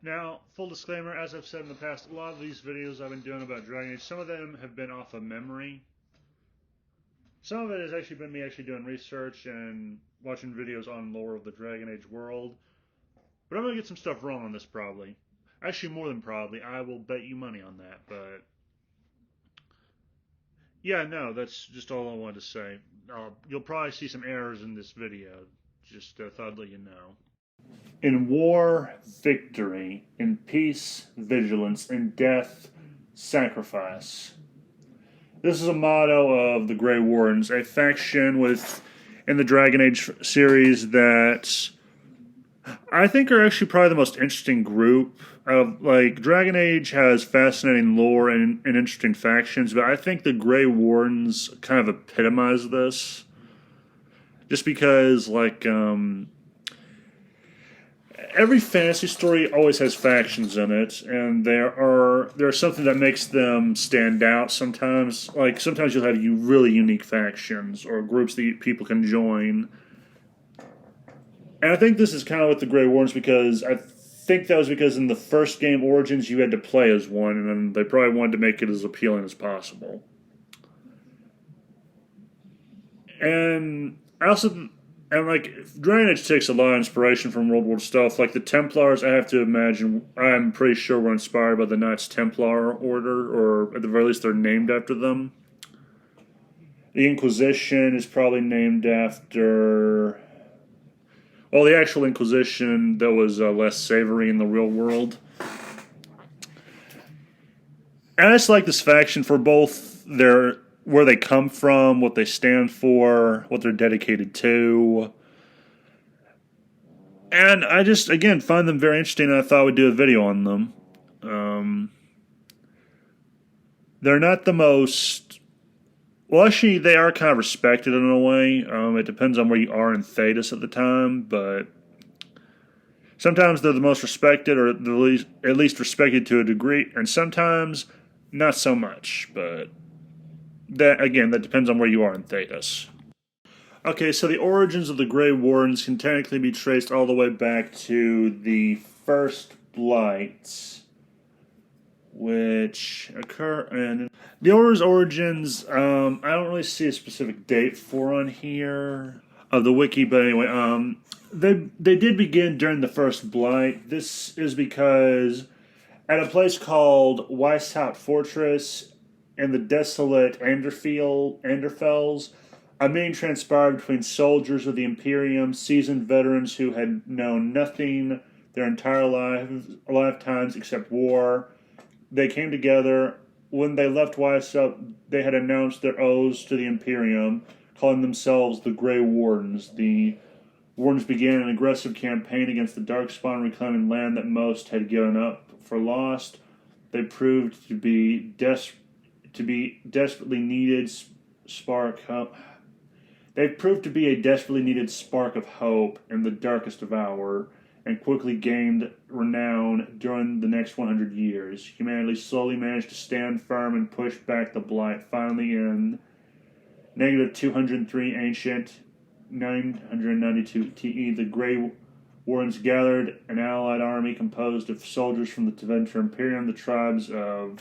Now, full disclaimer, as I've said in the past, a lot of these videos I've been doing about Dragon Age, some of them have been off of memory. Some of it has actually been me actually doing research and watching videos on lore of the Dragon Age world. But I'm going to get some stuff wrong on this probably. Actually, more than probably. I will bet you money on that, but... yeah, no, that's just all I wanted to say. You'll probably see some errors in this video. Just thought I'd let you know. In war, victory. In peace, vigilance. In death, sacrifice. This is a motto of the Grey Wardens, a faction in the Dragon Age series that I think are actually probably the most interesting group of, like, Dragon Age has fascinating lore and interesting factions, but I think the Grey Wardens kind of epitomize this. Just because, like, every fantasy story always has factions in it, and there's something that makes them stand out sometimes. Like, sometimes you'll have really unique factions or groups that people can join. And I think this is kind of with the Grey Wardens, because I think that was because in the first game, Origins, you had to play as one, and then they probably wanted to make it as appealing as possible. And I also... and, like, Dragon Age takes a lot of inspiration from World War stuff. Like, the Templars, I have to imagine, I'm pretty sure were inspired by the Knights Templar Order, or at the very least, they're named after them. The Inquisition is probably named after... well, the actual Inquisition, that was less savory in the real world. And I just like this faction for both where they come from, what they stand for, what they're dedicated to. And I just, again, find them very interesting, and I thought I would do a video on them. They're not the most... well, actually, they are kind of respected in a way. It depends on where you are in Thedas at the time, but sometimes they're the most respected, or at least respected to a degree, and sometimes not so much, but... that, again, that depends on where you are in Thedas. Okay, so the origins of the Grey Wardens can technically be traced all the way back to the First Blight, which occur in... the Order's origins, I don't really see a specific date for on here of the wiki, but anyway, they did begin during the First Blight. This is because at a place called Weisshaupt Fortress in the desolate Anderfels, a meeting transpired between soldiers of the Imperium, seasoned veterans who had known nothing their entire lifetimes except war. They came together. When they left Weisshaupt, they had announced their oaths to the Imperium, calling themselves the Grey Wardens. The Wardens began an aggressive campaign against the Darkspawn, reclaiming land that most had given up for lost. They proved to be desperately needed spark hope. They proved to be a desperately needed spark of hope in the darkest of hour, and quickly gained renown during the next 100 years. Humanity slowly managed to stand firm and push back the Blight. Finally, in negative 203 ancient 992 TE, the Grey Wardens gathered an allied army composed of soldiers from the Tevinter Imperium, the tribes of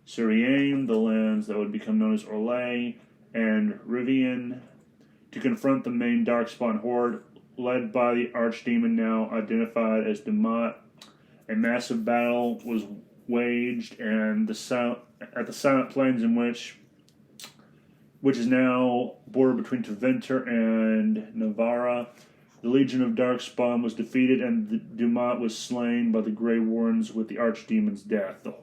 Syriane, the lands that would become known as Orlais, and Rivian, to confront the main Darkspawn horde, led by the Archdemon, now identified as Dumat. A massive battle was waged at the Silent Plains, in which is now border between Tevinter and Navarra. The Legion of Darkspawn was defeated, and Dumat was slain by the Grey Wardens with the Archdemon's death. The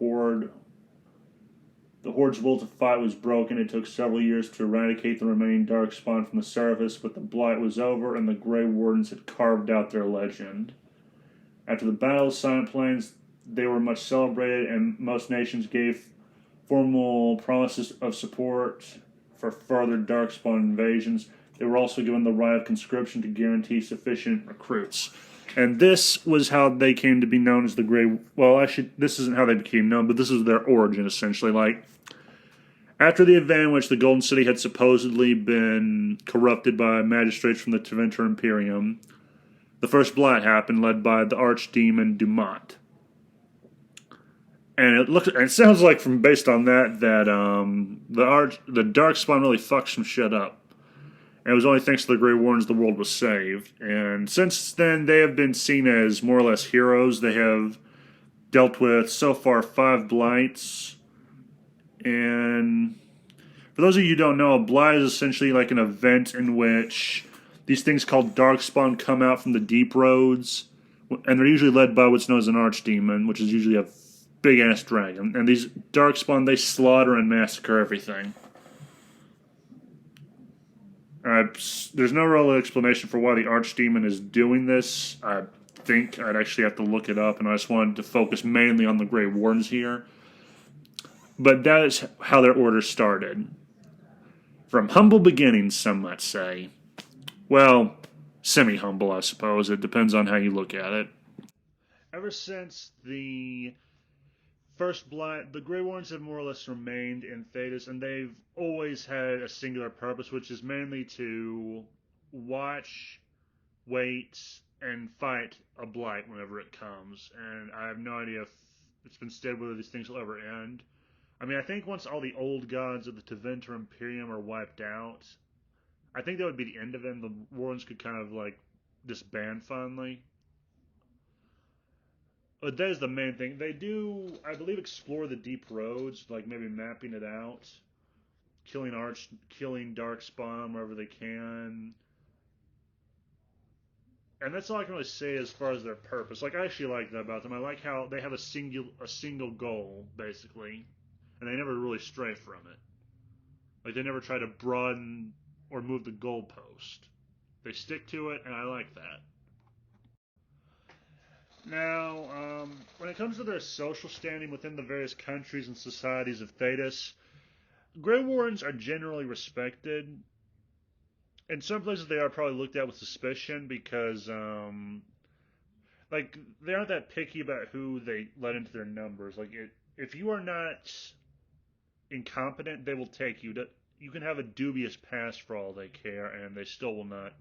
Horde's will to fight was broken. It took several years to eradicate the remaining Darkspawn from the surface, but the Blight was over, and the Grey Wardens had carved out their legend. After the Battle of Silent Plains, they were much celebrated, and most nations gave formal promises of support for further Darkspawn invasions. They were also given the right of conscription to guarantee sufficient recruits. And this was how they came to be known as the Grey... well, actually, this isn't how they became known, but this is their origin, essentially. Like, after the event in which the Golden City had supposedly been corrupted by magistrates from the Tevinter Imperium, the First Blight happened, led by the Archdemon Dumat. And it sounds like from based on that the Darkspawn really fucked some shit up. And it was only thanks to the Grey Wardens the world was saved. And since then, they have been seen as more or less heroes. They have dealt with so far 5 blights. And for those of you who don't know, a blight is essentially like an event in which these things called Darkspawn come out from the deep roads. And they're usually led by what's known as an archdemon, which is usually a big ass dragon. And these Darkspawn, they slaughter and massacre everything. There's no real explanation for why the Archdemon is doing this. I think I'd actually have to look it up, and I just wanted to focus mainly on the Grey Wardens here. But that is how their order started. From humble beginnings, some might say. Well, semi-humble, I suppose. It depends on how you look at it. Ever since the First Blight, the Grey Wardens have more or less remained in Thedas, and they've always had a singular purpose, which is mainly to watch, wait, and fight a Blight whenever it comes. And I have no idea if it's been stated whether these things will ever end. I mean, I think once all the old gods of the Tevinter Imperium are wiped out, I think that would be the end of them. The Wardens could kind of, like, disband finally. But that is the main thing. They do, I believe, explore the deep roads, like maybe mapping it out, killing Darkspawn wherever they can. And that's all I can really say as far as their purpose. Like, I actually like that about them. I like how they have a single goal, basically, and they never really stray from it. Like, they never try to broaden or move the goalpost. They stick to it, and I like that. Now, when it comes to their social standing within the various countries and societies of Thedas, Grey Wardens are generally respected. In some places, they are probably looked at with suspicion because, like, they aren't that picky about who they let into their numbers. Like, if you are not incompetent, they will take you. You can have a dubious past for all they care, and they still will not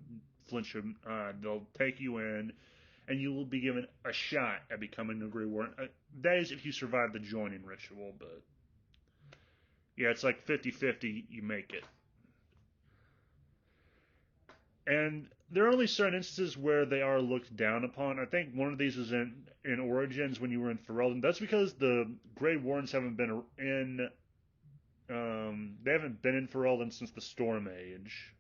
flinch. They'll take you in, and you will be given a shot at becoming a Grey Warden. That is if you survive the joining ritual, but yeah, it's like 50-50 you make it. And there are only certain instances where they are looked down upon. I think one of these is in Origins when you were in Ferelden. That's because the Grey Wardens haven't been in Ferelden since the Storm Age,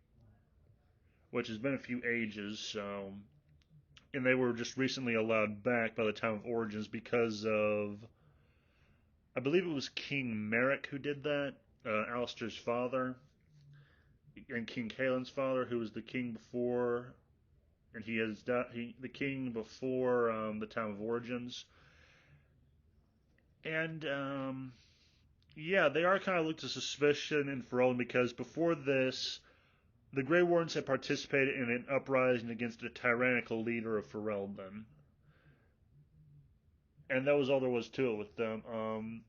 which has been a few ages, so. And they were just recently allowed back by the time of Origins because of, I believe it was King Merrick who did that, Alistair's father, and King Kaelin's father, who was the king before, and the king before the time of Origins. And yeah, they are kind of looked to suspicion in Ferelden because before this, the Grey Wardens had participated in an uprising against a tyrannical leader of Ferelden. And that was all there was to it with them.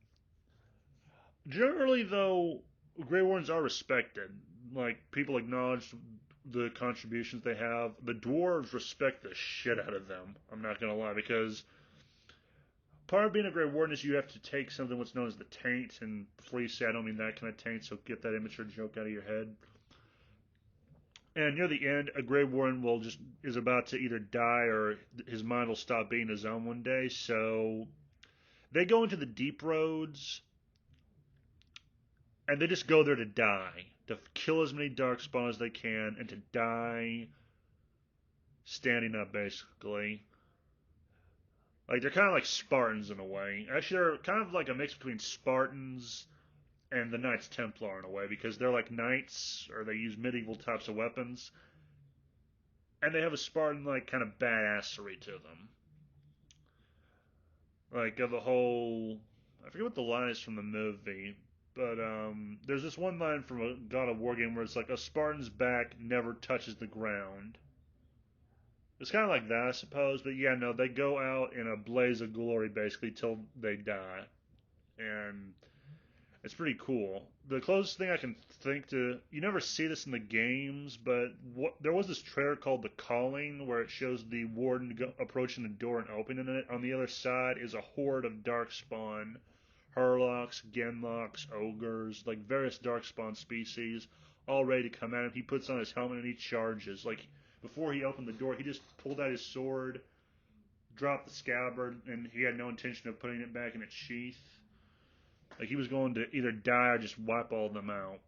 Generally, though, Grey Wardens are respected. Like, people acknowledge the contributions they have. The dwarves respect the shit out of them. I'm not going to lie, because part of being a Grey Warden is you have to take something what's known as the taint, and before you say I don't mean that kind of taint, so get that immature joke out of your head. And near the end, a Grey Warden is about to either die or his mind will stop being his own one day. So they go into the deep roads, and they just go there to die, to kill as many Darkspawn as they can, and to die standing up, basically. Like, they're kind of like Spartans in a way. Actually, they're kind of like a mix between Spartans and the Knights Templar in a way, because they're like knights, or they use medieval types of weapons, and they have a Spartan-like kind of badassery to them. Like, the whole, I forget what the line is from the movie, but there's this one line from a God of War game where it's like, a Spartan's back never touches the ground. It's kind of like that, I suppose, but yeah, no, they go out in a blaze of glory, basically, till they die. And it's pretty cool. The closest thing I can think to, you never see this in the games, but there was this trailer called The Calling, where it shows the warden approaching the door and opening it. On the other side is a horde of Darkspawn Hurlocks, Genlocks, Ogres, like various Darkspawn species, all ready to come at him. He puts on his helmet and he charges. Like, before he opened the door, he just pulled out his sword, dropped the scabbard, and he had no intention of putting it back in its sheath. Like, he was going to either die or just wipe all of them out.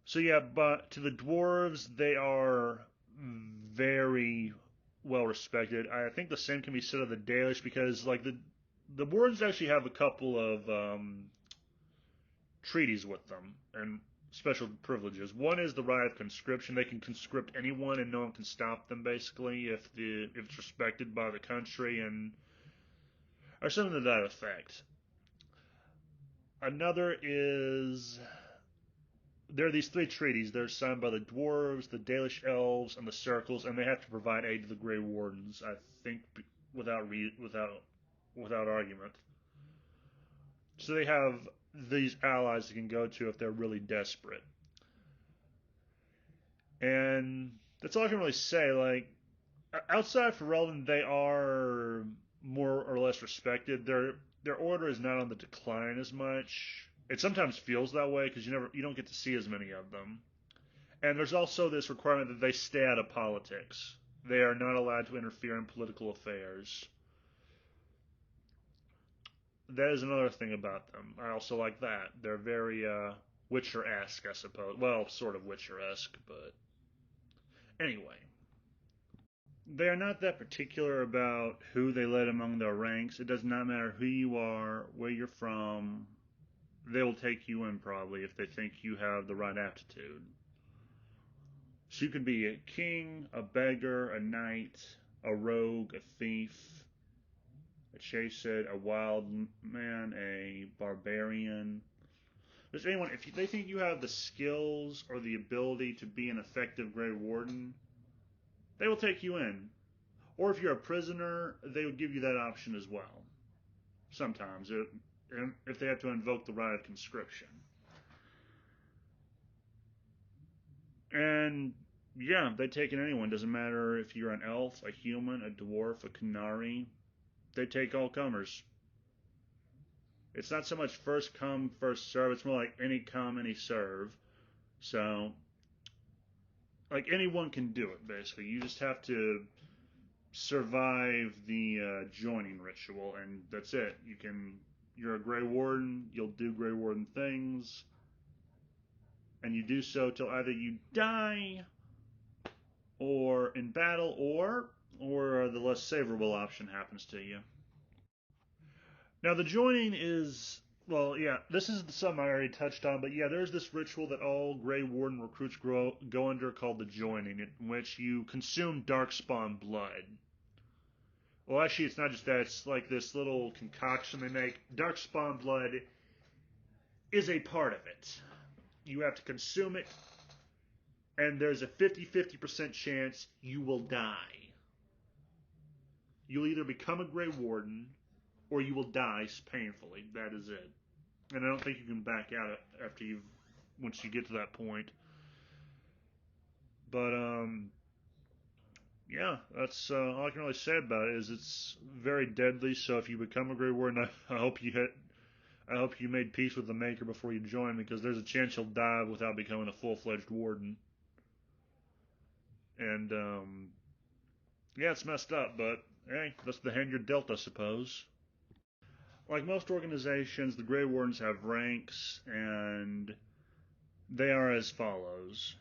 So yeah, but to the dwarves, they are very well respected. I think the same can be said of the Dalish, because like the Wardens actually have a couple of treaties with them and special privileges. One is the right of conscription. They can conscript anyone and no one can stop them, basically, if it's respected by the country, and or something to that effect. Another is there are these three treaties. They're signed by the dwarves, the Dalish elves, and the circles, and they have to provide aid to the Grey Wardens, I think, without argument. So they have these allies they can go to if they're really desperate. And that's all I can really say. Like, outside Ferelden, they are more or less respected. Their order is not on the decline as much. It sometimes feels that way because you don't get to see as many of them. And there's also this requirement that they stay out of politics. They are not allowed to interfere in political affairs. That is another thing about them. I also like that. They're very Witcher-esque, I suppose. Well, sort of Witcher-esque, but anyway. They are not that particular about who they let among their ranks. It does not matter who you are, where you're from. They will take you in, probably, if they think you have the right aptitude. So you could be a king, a beggar, a knight, a rogue, a thief, a chased, a wild man, a barbarian. Does anyone, if they think you have the skills or the ability to be an effective Grey Warden, they will take you in. Or if you're a prisoner, they would give you that option as well. Sometimes, if they have to invoke the right of conscription. And yeah, they take in anyone. Doesn't matter if you're an elf, a human, a dwarf, a Canary. They take all comers. It's not so much first come, first serve. It's more like any come, any serve. So, like, anyone can do it, basically. You just have to survive the joining ritual, and that's it. You're a Grey Warden, you'll do Grey Warden things, and you do so till either you die, or in battle, or the less favorable option happens to you. Now, the joining is, well, yeah, this is something I already touched on, but yeah, there's this ritual that all Grey Warden recruits go under called the joining, in which you consume Darkspawn blood. Well, actually, it's not just that. It's like this little concoction they make. Darkspawn blood is a part of it. You have to consume it, and there's a 50-50% chance you will die. You'll either become a Grey Warden, or you will die painfully. That is it. And I don't think you can back out once you get to that point. But, yeah, that's all I can really say about it. Is it's very deadly. So if you become a Grey Warden, I hope you made peace with the Maker before you join, because there's a chance you'll die without becoming a full-fledged Warden. And yeah, it's messed up, but hey, that's the hand you're dealt, I suppose. Like most organizations, the Grey Wardens have ranks, and they are as follows.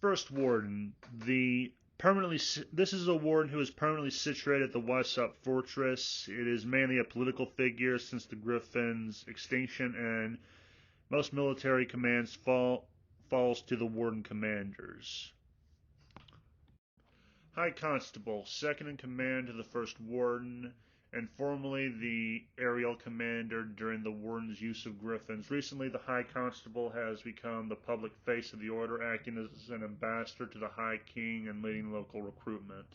First Warden, this is a warden who is permanently situated at the Wysop Fortress. It is mainly a political figure since the Griffin's extinction, and most military commands falls to the Warden-Commanders. High Constable, second in command to the First Warden, and formerly the aerial commander during the Warden's use of Griffins. Recently, the High Constable has become the public face of the Order, acting as an ambassador to the High King and leading local recruitment.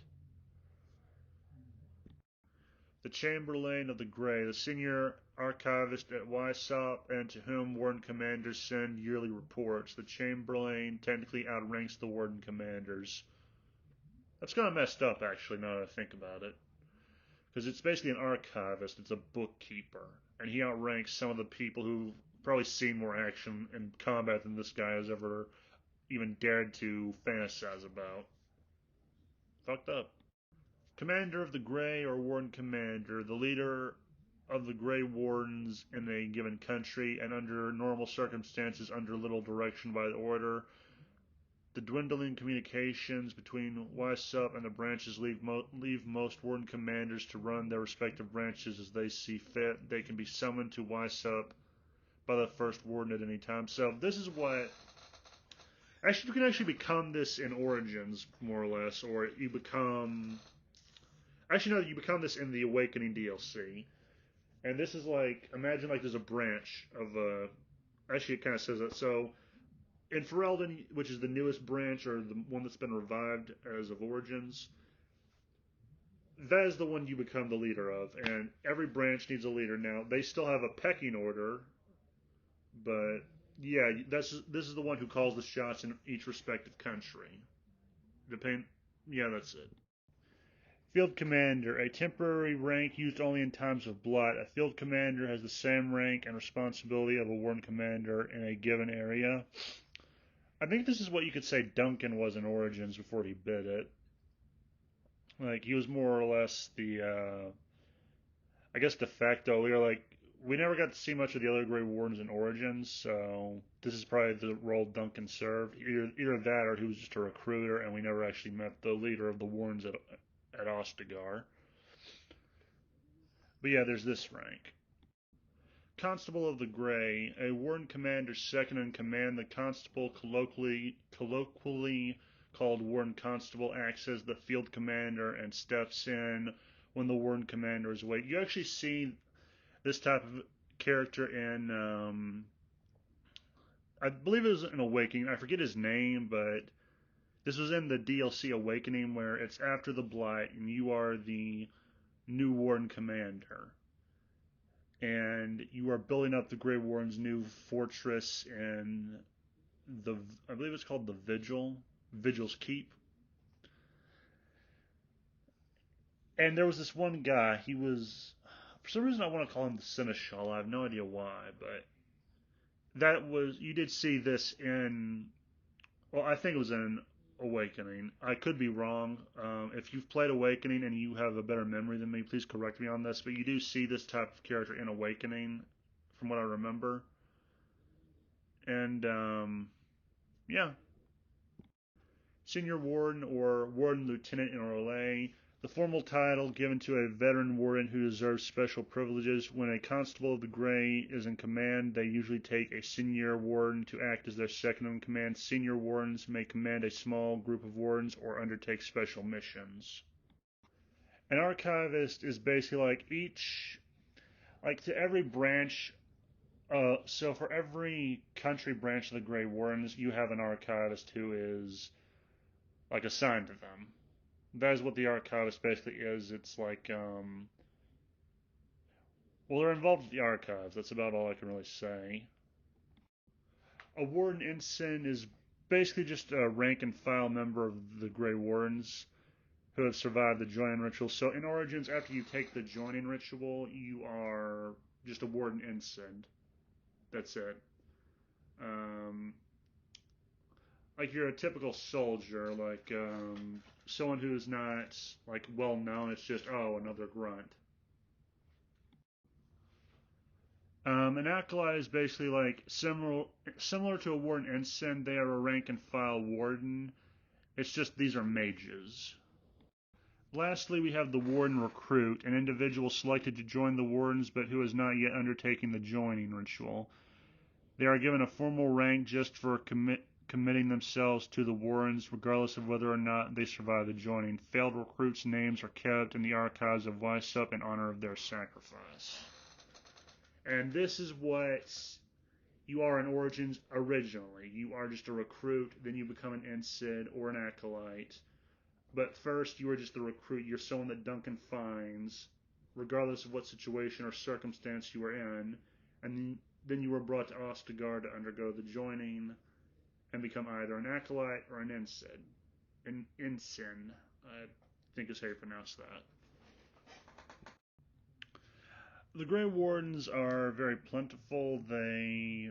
The Chamberlain of the Grey, the senior archivist at Wysop, and to whom Warden-Commanders send yearly reports. The Chamberlain technically outranks the Warden-Commanders. That's kind of messed up, actually, now that I think about it. because it's basically an archivist. It's a bookkeeper, and he outranks some of the people who've probably seen more action and combat than this guy has ever even dared to fantasize about. Fucked up. Commander of the Grey or Warden-Commander, the leader of the Grey Wardens in a given country, and under normal circumstances under little direction by the Order. The dwindling communications between YSUP and the branches leave most Warden Commanders to run their respective branches as they see fit. They can be summoned to YSUP by the first Warden at any time. So this is what... Actually, you can actually become this in Origins, more or less, or you become... Actually, no, you become this in the Awakening DLC. And this is like... Imagine like there's a branch of... Actually, it kind of says that. So... In Ferelden, which is the newest branch, or the one that's been revived as of Origins, that is the one you become the leader of, and every branch needs a leader. Now, they still have a pecking order, but yeah, this is the one who calls the shots in each respective country. Yeah, that's it. Field Commander, a temporary rank used only in times of blood. A Field Commander has the same rank and responsibility of a Warden Commander in a given area. I think this is what you could say Duncan was in Origins before he bit it. Like, he was more or less the, I guess, de facto leader. Like, we never got to see much of the other Grey Wardens in Origins, so this is probably the role Duncan served. Either that or he was just a recruiter, and we never actually met the leader of the Wardens at Ostagar. But yeah, there's this rank. Constable of the Grey, a Warden Commander second in command. The Constable, colloquially called Warden Constable, acts as the Field Commander and steps in when the Warden Commander is away. You actually see this type of character in, I believe it was in Awakening. I forget his name, but this was in the DLC Awakening, where it's after the Blight, and you are the new Warden Commander. And you are building up the Grey Warden's new fortress in I believe it's called the Vigil's Keep. And there was this one guy, he was, for some reason I want to call him the Seneschal, I have no idea why, but you did see this in, well, I think it was in Awakening. I could be wrong. If you've played Awakening and you have a better memory than me, please correct me on this. But you do see this type of character in Awakening, from what I remember. And yeah, Senior Warden or Warden-Lieutenant in Orlais. The formal title given to a veteran warden who deserves special privileges. When a Constable of the Grey is in command, they usually take a senior warden to act as their second in command. Senior wardens may command a small group of wardens or undertake special missions. An archivist is basically like to every branch. So for every country branch of the Grey Wardens, you have an archivist who is like assigned to them. That is what the archivist basically is. It's like, well, they're involved with the archives. That's about all I can really say. A Warden-Ensign is basically just a rank and file member of the Grey Wardens who have survived the joining ritual. So in Origins, after you take the joining ritual, you are just a Warden-Ensign. That's it. Like you're a typical soldier, like someone who is not like well known. It's just, oh, another grunt. An acolyte is basically like similar to a Warden-Ensign. They are a rank and file warden. It's just these are mages. Lastly, we have the Warden-Recruit, an individual selected to join the Wardens but who has not yet undertaken the joining ritual. They are given a formal rank just for committing themselves to the Wardens, regardless of whether or not they survive the joining. Failed recruits' names are kept in the archives of YSUP in honor of their sacrifice. And this is what you are in Origins originally. You are just a recruit, then you become an ensign or an acolyte. But first, you are just the recruit. You're someone that Duncan finds, regardless of what situation or circumstance you are in. And then you were brought to Ostagar to undergo the joining and become either an acolyte or an ensign. An ensign, I think is how you pronounce that. The Grey Wardens are very plentiful. They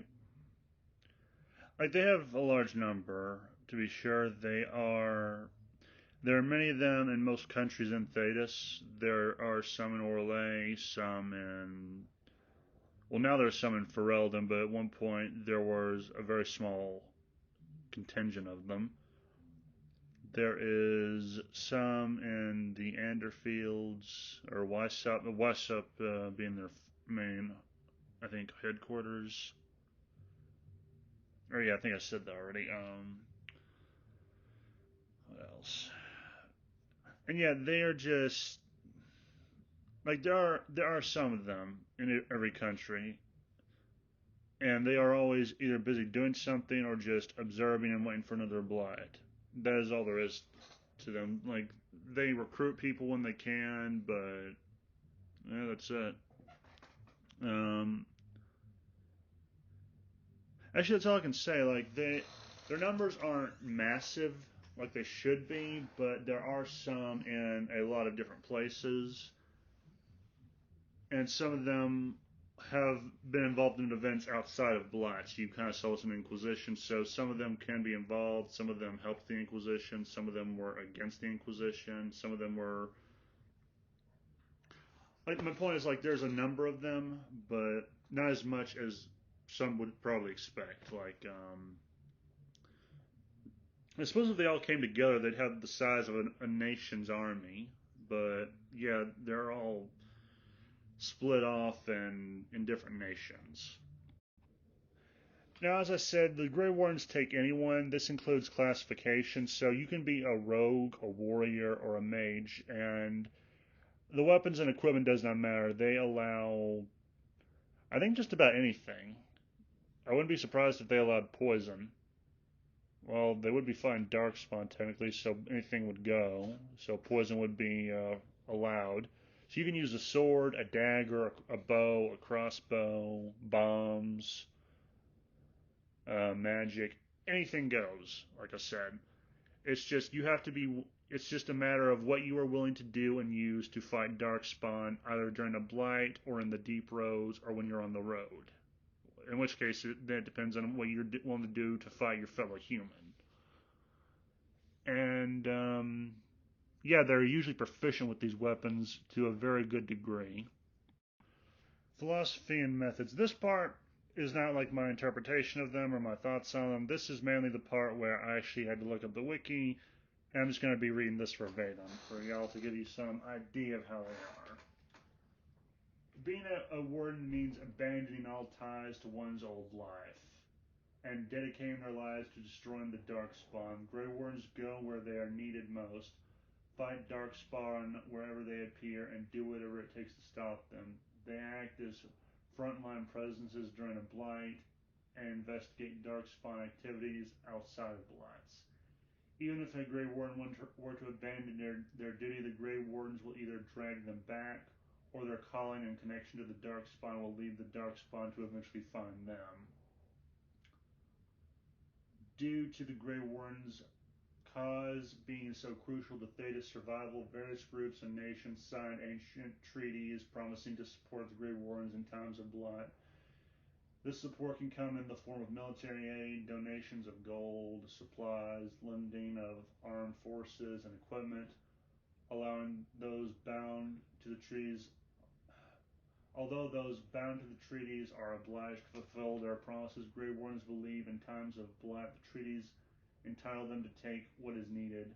have a large number, to be sure. There are many of them in most countries in Thedas. There are some in Orlais, some in... Well, now there's some in Ferelden, but at one point there was a very small contingent of them. There is some in the Anderfields, or Weisup being their main, I think, headquarters. Or yeah, I think I said that already. What else? And yeah, they are just like there are some of them in every country, and they are always either busy doing something or just observing and waiting for another blight. That is all there is to them. Like, they recruit people when they can, but yeah, that's it. Actually, that's all I can say. Like, their numbers aren't massive like they should be, but there are some in a lot of different places, and some of them have been involved in events outside of Blight. You kind of saw this in Inquisition, so some of them can be involved. Some of them helped the Inquisition. Some of them were against the Inquisition. Some of them were... Like, my point is, like, there's a number of them, but not as much as some would probably expect. Like, I suppose if they all came together, they'd have the size of a nation's army. But, yeah, they're all split off and in different nations. Now, as I said, the Grey Wardens take anyone. This includes classifications, so you can be a rogue, a warrior, or a mage, and the weapons and equipment does not matter. They allow, I think, just about anything. I wouldn't be surprised if they allowed poison. Well, they would be fighting Darkspawn, technically, so anything would go. So poison would be allowed. So you can use a sword, a dagger, a bow, a crossbow, bombs, magic. Anything goes, like I said. It's just you have to be. It's just a matter of what you are willing to do and use to fight Darkspawn, either during a blight or in the deep roads or when you're on the road. In which case, that depends on what you're willing to do to fight your fellow human. And yeah, they're usually proficient with these weapons to a very good degree. Philosophy and methods. This part is not like my interpretation of them or my thoughts on them. This is mainly the part where I actually had to look up the wiki, and I'm just going to be reading this verbatim for y'all to give you some idea of how they are. Being a warden means abandoning all ties to one's old life and dedicating their lives to destroying the Darkspawn. Grey Wardens go where they are needed most, fight Darkspawn wherever they appear, and do whatever it takes to stop them. They act as frontline presences during a blight and investigate Darkspawn activities outside of blights. Even if a Grey Warden were to abandon their duty, the Grey Wardens will either drag them back, or their calling and connection to the Darkspawn will lead the Darkspawn to eventually find them. Due to the Grey Wardens' cause being so crucial to Theda's survival, various groups and nations signed ancient treaties promising to support the Grey Wardens in times of blight. This support can come in the form of military aid, donations of gold, supplies, lending of armed forces and equipment, allowing those bound to the treaties. Although those bound to the treaties are obliged to fulfill their promises, Grey Wardens believe in times of blight the treaties entitle them to take what is needed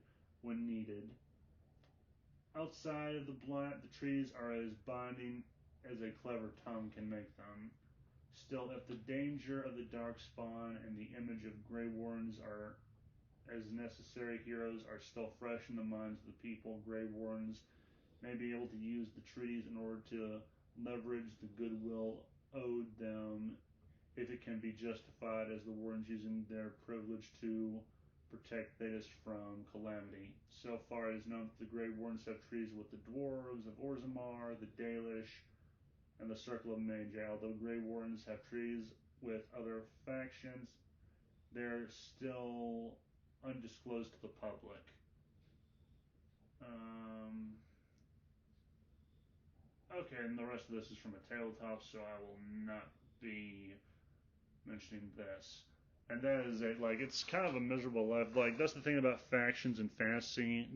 when needed. Outside of the blight, the treaties are as binding as a clever tongue can make them. Still, if the danger of the Darkspawn and the image of Grey Wardens are as necessary heroes are still fresh in the minds of the people, Grey Wardens may be able to use the treaties in order to leverage the goodwill owed them if it can be justified as the Wardens using their privilege to protect Thedas from calamity. So far it is known that the Grey Wardens have treaties with the Dwarves of Orzammar, the Dalish, and the Circle of Magi. Although Grey Wardens have treaties with other factions, they're still undisclosed to the public. Okay, and the rest of this is from a tabletop, so I will not be mentioning this. And that is it. Like, it's kind of a miserable life. Like, that's the thing about factions and fantasy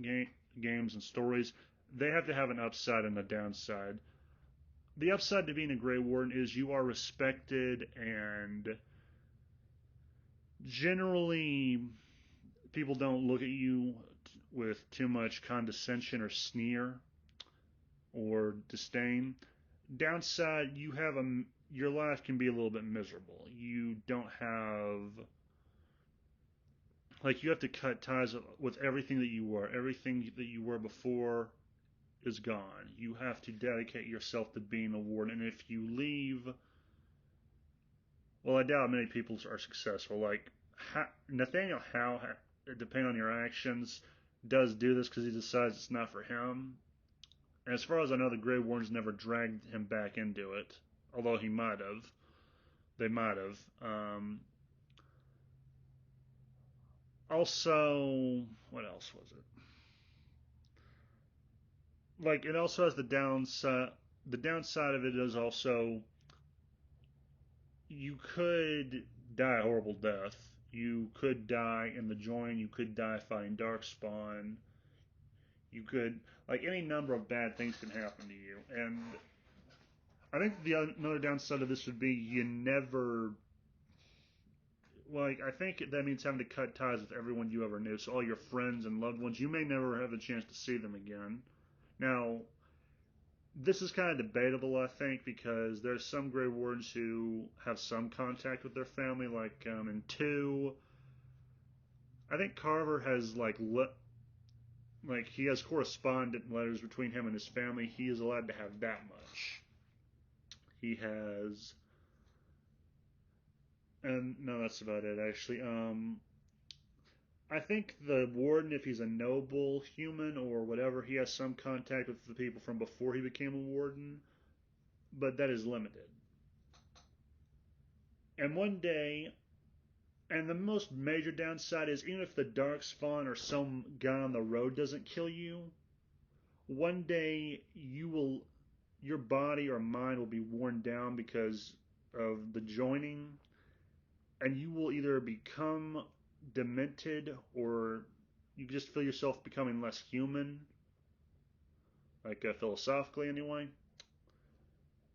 games and stories. They have to have an upside and a downside. The upside to being a Grey Warden is you are respected, and generally people don't look at you with too much condescension or sneer or disdain. Downside, your life can be a little bit miserable. You don't have, like, you have to cut ties with everything that you were. Everything that you were before is gone. You have to dedicate yourself to being a warden, and if you leave, well, I doubt many people are successful. Like, Nathaniel Howe, depending on your actions, does do this because he decides it's not for him. And as far as I know, the Grey Wardens never dragged him back into it, although he might have. They might have. Also, what else was it? Like, it also has the downside. The downside of it is also you could die a horrible death. You could die in the join. You could die fighting Darkspawn. You could, like, any number of bad things can happen to you. And I think another downside of this would be you never, like, I think that means having to cut ties with everyone you ever knew. So all your friends and loved ones, you may never have a chance to see them again. Now, this is kind of debatable, I think, because there's some Grey Wardens who have some contact with their family, like in 2. I think Carver has, like he has correspondent letters between him and his family. He is allowed to have that much. He has, and no, that's about it, actually. I think the warden, if he's a noble human or whatever, he has some contact with the people from before he became a warden, but that is limited. And one day, and the most major downside is even if the Darkspawn or some guy on the road doesn't kill you, one day your body or mind will be worn down because of the joining, and you will either become demented or you just feel yourself becoming less human, like philosophically anyway.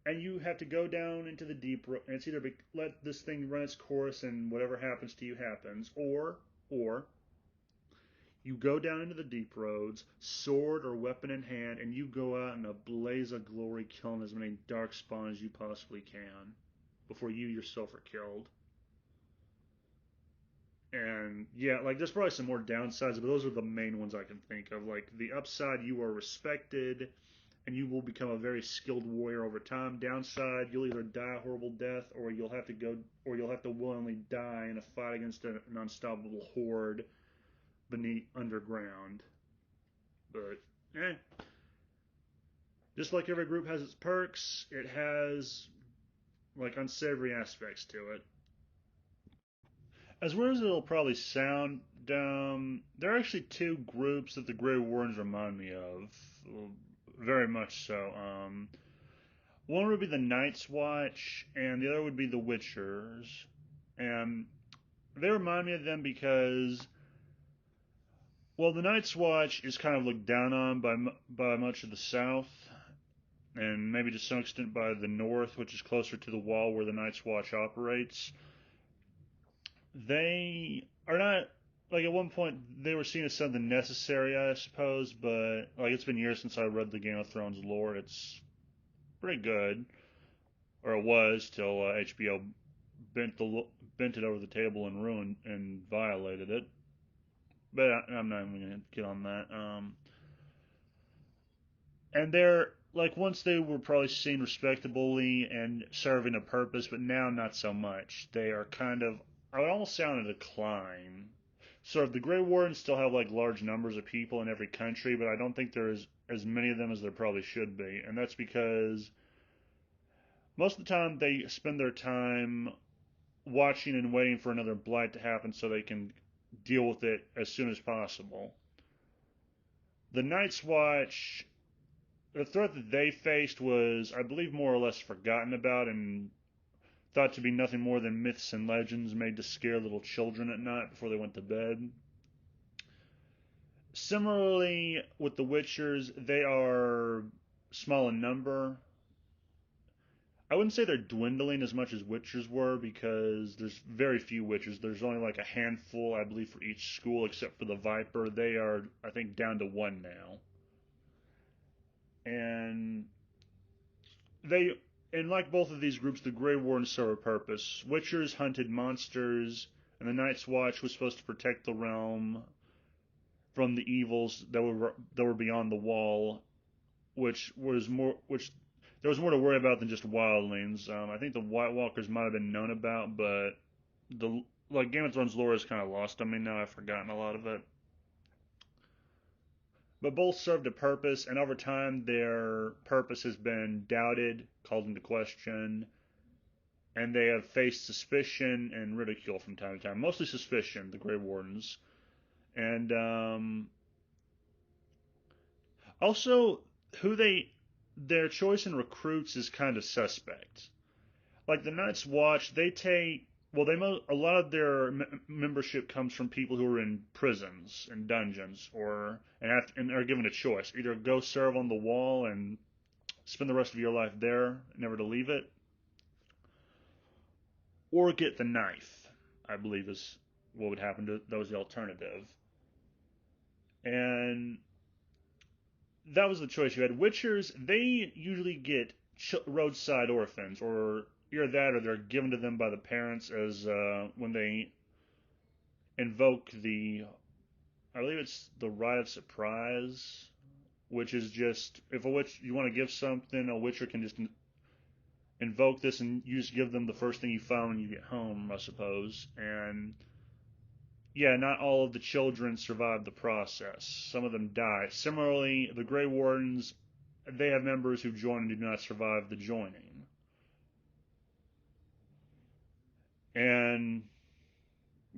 And you have to go down into the deep, and it's either let this thing run its course and whatever happens to you happens, or you go down into the deep roads, sword or weapon in hand, and you go out in a blaze of glory, killing as many Darkspawn as you possibly can before you yourself are killed. And yeah, like, there's probably some more downsides, but those are the main ones I can think of. Like, the upside, you are respected and you will become a very skilled warrior over time. Downside, you'll either die a horrible death or you'll have to willingly die in a fight against an unstoppable horde beneath underground. But just like every group has its perks, it has, like, unsavory aspects to it. As weird as it'll probably sound, there are actually 2 groups that the Grey Wardens remind me of, very much so. One would be the Night's Watch, and the other would be the Witchers. And they remind me of them because, well, the Night's Watch is kind of looked down on by much of the South, and maybe to some extent by the North, which is closer to the wall where the Night's Watch operates. They are not, like, at one point they were seen as something necessary, I suppose, but, like, it's been years since I read the Game of Thrones lore. It's pretty good, or it was, till HBO bent it over the table and ruined and violated it. But I'm not even going to get on that. And they're, like, once they were probably seen respectably and serving a purpose, but now not so much. They are kind of, I would almost say, on a decline. So the Grey Wardens still have, like, large numbers of people in every country, but I don't think there's as many of them as there probably should be. And that's because most of the time they spend their time watching and waiting for another blight to happen so they can deal with it as soon as possible. The Night's Watch the threat that they faced was, I believe, more or less forgotten about and thought to be nothing more than myths and legends made to scare little children at night before they went to bed. Similarly, with the Witchers, they are small in number. I wouldn't say they're dwindling as much as Witchers were because there's very few Witchers. There's only like a handful, I believe, for each school except for the Viper. They are, I think, down to one now. And like both of these groups, the Grey Wardens serve a purpose. Witchers hunted monsters, and the Night's Watch was supposed to protect the realm from the evils that were beyond the wall, which there was more to worry about than just wildlings. I think the White Walkers might have been known about, but the Game of Thrones lore is kind of lost on me now. I've forgotten a lot of it. But both served a purpose, and over time their purpose has been doubted, called into question, and they have faced suspicion and ridicule from time to time. Mostly suspicion, the Grey Wardens. And also, their choice in recruits is kind of suspect. Like the Night's Watch, a lot of their membership comes from people who are in prisons and dungeons, and are given a choice: either go serve on the wall and spend the rest of your life there, never to leave it, or get the knife. I believe is what would happen to that was the alternative, and that was the choice you had. Witchers, they usually get roadside orphans, or either that or they're given to them by the parents as when they invoke I believe it's the Rite of Surprise, which is just, if a witch, you want to give something, a witcher can just invoke this and you just give them the first thing you find when you get home, I suppose. And yeah, not all of the children survive the process. Some of them die. Similarly, the Grey Wardens, they have members who join and do not survive the joining. And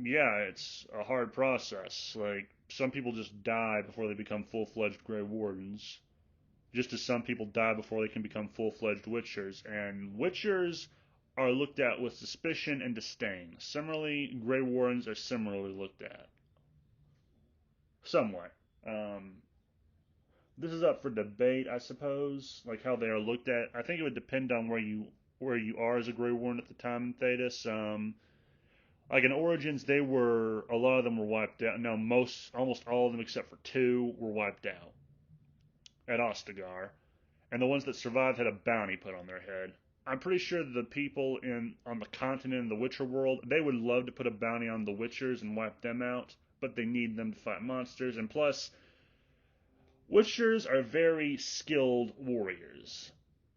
yeah, it's a hard process. Like, some people just die before they become full-fledged Grey Wardens, just as some people die before they can become full-fledged Witchers. And Witchers are looked at with suspicion and disdain. Similarly, Grey Wardens are similarly looked at. Somewhat. This is up for debate, I suppose, like how they are looked at. I think it would depend on where you are as a Grey Warden at the time in Thedas. Like in Origins, a lot of them were wiped out. No, almost all of them except for two were wiped out at Ostagar, and the ones that survived had a bounty put on their head. I'm pretty sure the people on the continent in the Witcher world, they would love to put a bounty on the Witchers and wipe them out, but they need them to fight monsters, and plus, Witchers are very skilled warriors,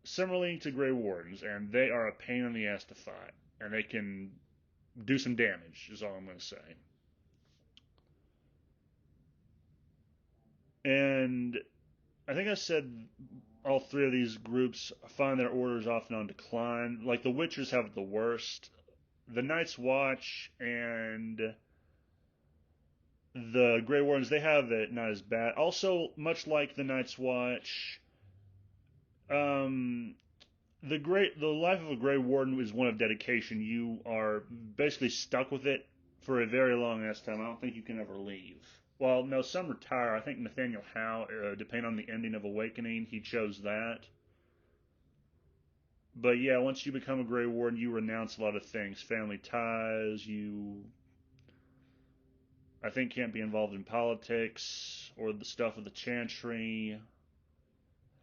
similarly to Grey Wardens, and they are a pain in the ass to fight, and they can do some damage, is all I'm going to say. And I think I said all three of these groups find their orders often on decline. Like the Witchers have the worst. The Night's Watch and the Grey Wardens, they have it not as bad. Also, much like the Night's Watch, the life of a Grey Warden is one of dedication. You are basically stuck with it for a very long ass time. I don't think you can ever leave. Well, no, some retire. I think Nathaniel Howe, depending on the ending of Awakening, he chose that. But yeah, once you become a Grey Warden, you renounce a lot of things. Family ties, I think, can't be involved in politics or the stuff of the Chantry.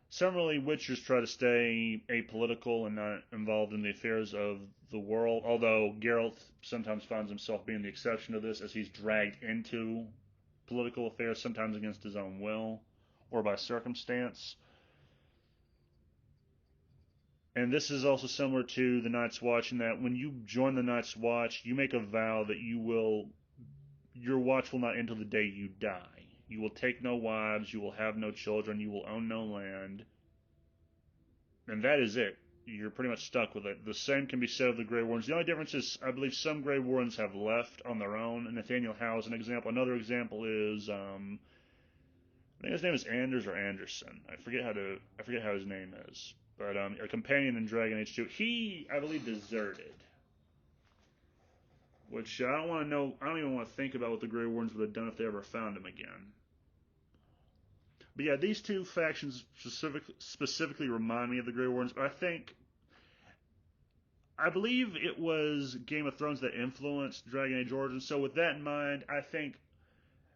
Similarly, Witchers try to stay apolitical and not involved in the affairs of the world, although Geralt sometimes finds himself being the exception to this as he's dragged into political affairs, sometimes against his own will or by circumstance. And this is also similar to the Night's Watch in that when you join the Night's Watch, you make a vow that your watch will not end until the day you die. You will take no wives, you will have no children, you will own no land. And that is it. You're pretty much stuck with it. The same can be said of the Grey Wardens. The only difference is, I believe some Grey Wardens have left on their own. And Nathaniel Howe is an example. Another example is I think his name is Anders or Anderson. I forget how his name is. But a companion in Dragon Age 2. He, I believe, deserted. Which I don't want to know. I don't even want to think about what the Grey Wardens would have done if they ever found him again. But yeah, these two factions specifically remind me of the Grey Wardens. But I believe it was Game of Thrones that influenced Dragon Age Origins. So with that in mind, I think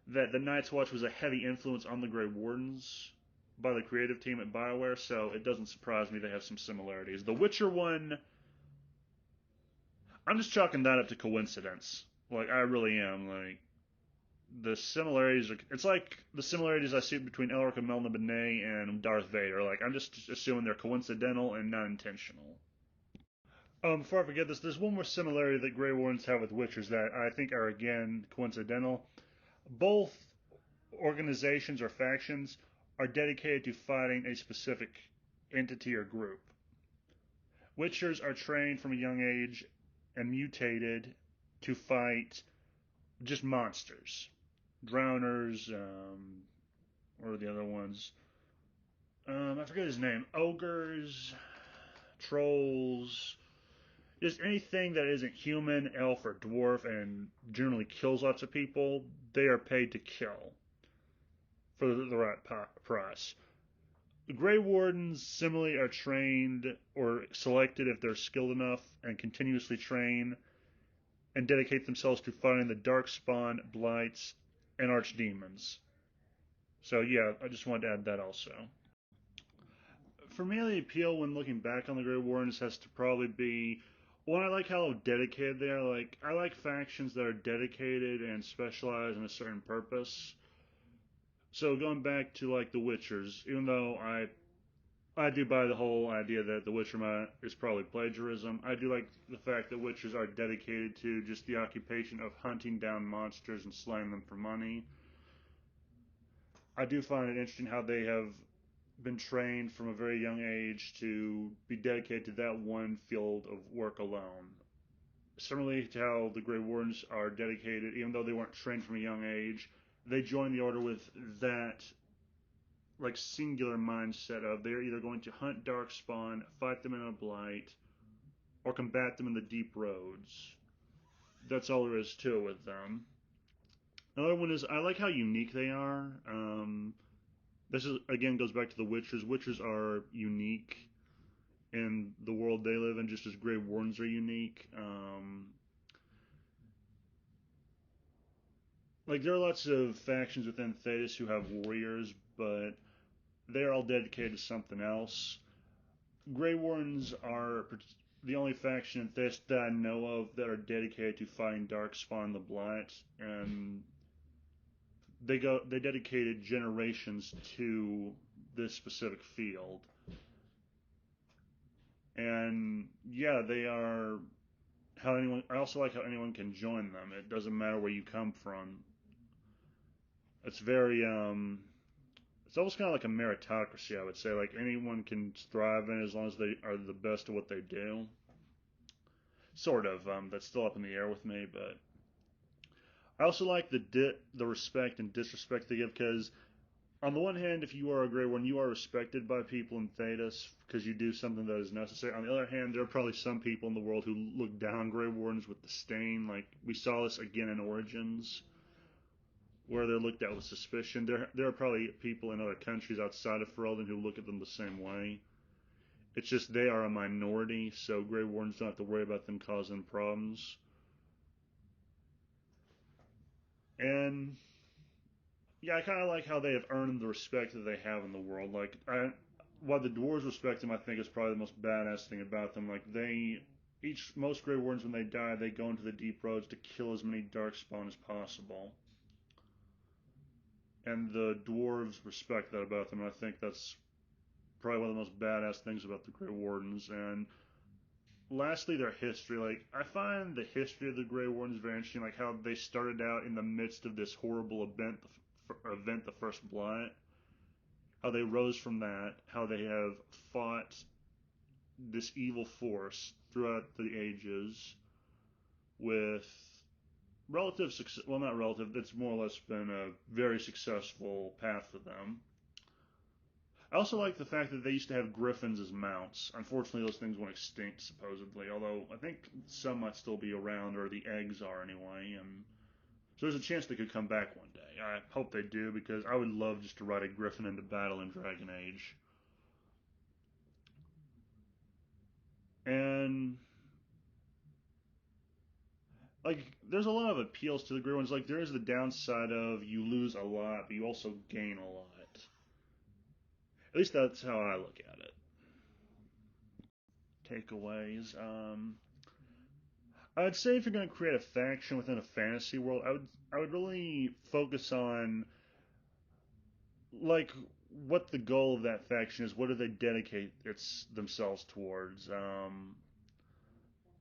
that the Night's Watch was a heavy influence on the Grey Wardens by the creative team at BioWare. So it doesn't surprise me they have some similarities. The Witcher one, I'm just chalking that up to coincidence. Like, I really am. Like, the similarities are. It's like the similarities I see between Elric and Melna Benet and Darth Vader. Like, I'm just assuming they're coincidental and not intentional. Before I forget this, there's one more similarity that Grey Wardens have with Witchers that I think are, again, coincidental. Both organizations or factions are dedicated to fighting a specific entity or group. Witchers are trained from a young age and mutated to fight just monsters. Drowners, what are the other ones? I forget his name. Ogres, trolls, just anything that isn't human, elf, or dwarf and generally kills lots of people, they are paid to kill for the right price. The Grey Wardens similarly are trained or selected if they're skilled enough and continuously train and dedicate themselves to fighting the Darkspawn, Blights, and Archdemons. So yeah, I just wanted to add that also. For me, the appeal when looking back on the Grey Wardens has to probably be one. I like how dedicated they are. Like, I like factions that are dedicated and specialize in a certain purpose. So going back to like the Witchers, even though I do buy the whole idea that the Witcher is probably plagiarism, I do like the fact that Witchers are dedicated to just the occupation of hunting down monsters and slaying them for money. I do find it interesting how they have been trained from a very young age to be dedicated to that one field of work alone. Similarly to how the Grey Wardens are dedicated, even though they weren't trained from a young age, they joined the order with that like singular mindset of they're either going to hunt Darkspawn, fight them in a blight, or combat them in the deep roads. That's all there is to it with them. Another one is I like how unique they are. This is again goes back to the Witchers. Witchers are unique in the world they live in, just as Grey Wardens are unique. Like there are lots of factions within Thedas who have warriors, but they're all dedicated to something else. Grey Wardens are the only faction in Thedas that I know of that are dedicated to fighting Darkspawn the Blight, and they dedicated generations to this specific field. And yeah, they are how anyone. I also like how anyone can join them. It doesn't matter where you come from. It's very it's almost kind of like a meritocracy, I would say. Like anyone can thrive in it as long as they are the best at what they do. Sort of. That's still up in the air with me, but I also like the respect and disrespect they give because on the one hand, if you are a Grey Warden, you are respected by people in Thedas because you do something that is necessary. On the other hand, there are probably some people in the world who look down Grey Wardens with disdain. Like we saw this again in Origins, where they're looked at with suspicion. There are probably people in other countries outside of Ferelden who look at them the same way. It's just they are a minority, so Grey Wardens don't have to worry about them causing problems. And yeah, I kind of like how they have earned the respect that they have in the world. Like, while the dwarves respect them, I think is probably the most badass thing about them. Like, most Grey Wardens, when they die, they go into the deep roads to kill as many Darkspawn as possible. And the dwarves respect that about them, and I think that's probably one of the most badass things about the Grey Wardens. And lastly, their history. Like, I find the history of the Grey Wardens very interesting, like how they started out in the midst of this horrible event, the First Blight, how they rose from that, how they have fought this evil force throughout the ages with relative success. Well, not relative. It's more or less been a very successful path for them. I also like the fact that they used to have griffins as mounts. Unfortunately, those things went extinct, supposedly. Although I think some might still be around, or the eggs are anyway. And so there's a chance they could come back one day. I hope they do, because I would love just to ride a griffin into battle in Dragon Age. And like, there's a lot of appeals to the Grey Ones. Like, there is the downside of you lose a lot, but you also gain a lot. At least that's how I look at it. Takeaways. I'd say if you're going to create a faction within a fantasy world, I would really focus on like what the goal of that faction is. What do they dedicate themselves towards?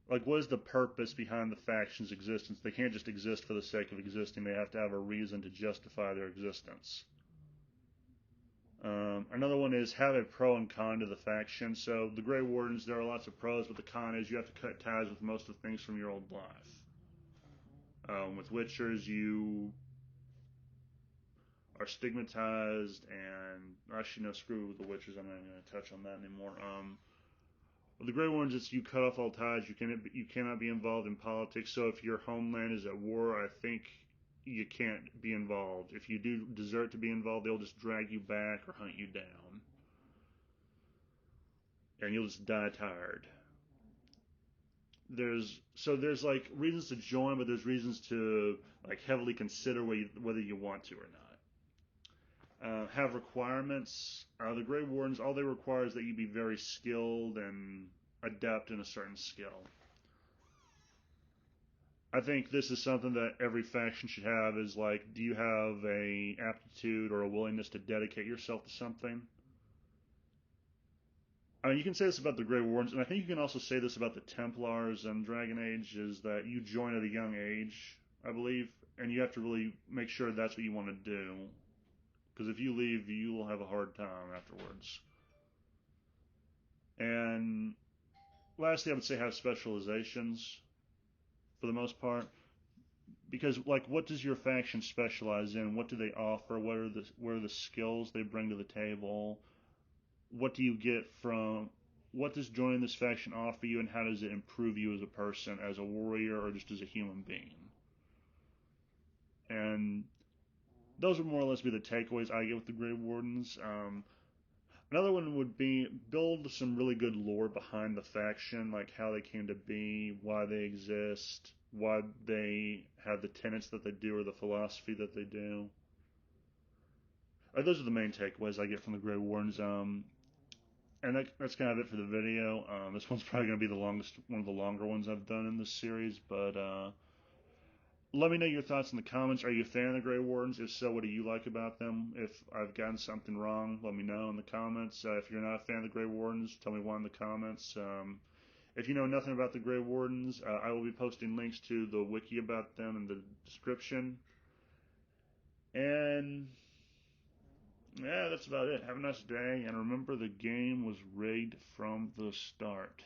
Like, what is the purpose behind the faction's existence? They can't just exist for the sake of existing. They have to have a reason to justify their existence. Another one is have a pro and con to the faction. So the Grey Wardens, there are lots of pros, but the con is you have to cut ties with most of the things from your old life. With Witchers, you are stigmatized, and actually, no, screw the Witchers. I'm not even going to touch on that anymore. With the Grey Wardens, it's you cut off all ties. You cannot be involved in politics. So if your homeland is at war, I think you can't be involved. If you do desert to be involved, they'll just drag you back or hunt you down, and you'll just die tired. There's like reasons to join, but there's reasons to like heavily consider whether you want to or not. Have requirements. The Grey Wardens, all they require is that you be very skilled and adept in a certain skill. I think this is something that every faction should have. Is like, do you have a aptitude or a willingness to dedicate yourself to something? I mean, you can say this about the Grey Wardens, and I think you can also say this about the Templars and Dragon Age, is that you join at a young age, I believe, and you have to really make sure that's what you want to do. Because if you leave, you will have a hard time afterwards. And lastly, I would say have specializations for the most part. Because, like, what does your faction specialize in? What do they offer? What are the skills they bring to the table? What do you get from what does joining this faction offer you, and how does it improve you as a person, as a warrior, or just as a human being? And those would more or less be the takeaways I get with the Grey Wardens. Another one would be build some really good lore behind the faction, like how they came to be, why they exist, why they have the tenets that they do, or the philosophy that they do. Those are the main takeaways I get from the Grey Wardens. And that's kind of it for the video. This one's probably going to be one of the longer ones I've done in this series, but let me know your thoughts in the comments. Are you a fan of the Grey Wardens? If so, what do you like about them? If I've gotten something wrong, let me know in the comments. If you're not a fan of the Grey Wardens, tell me why in the comments. If you know nothing about the Grey Wardens, I will be posting links to the wiki about them in the description. And yeah, that's about it. Have a nice day, and remember, the game was rigged from the start.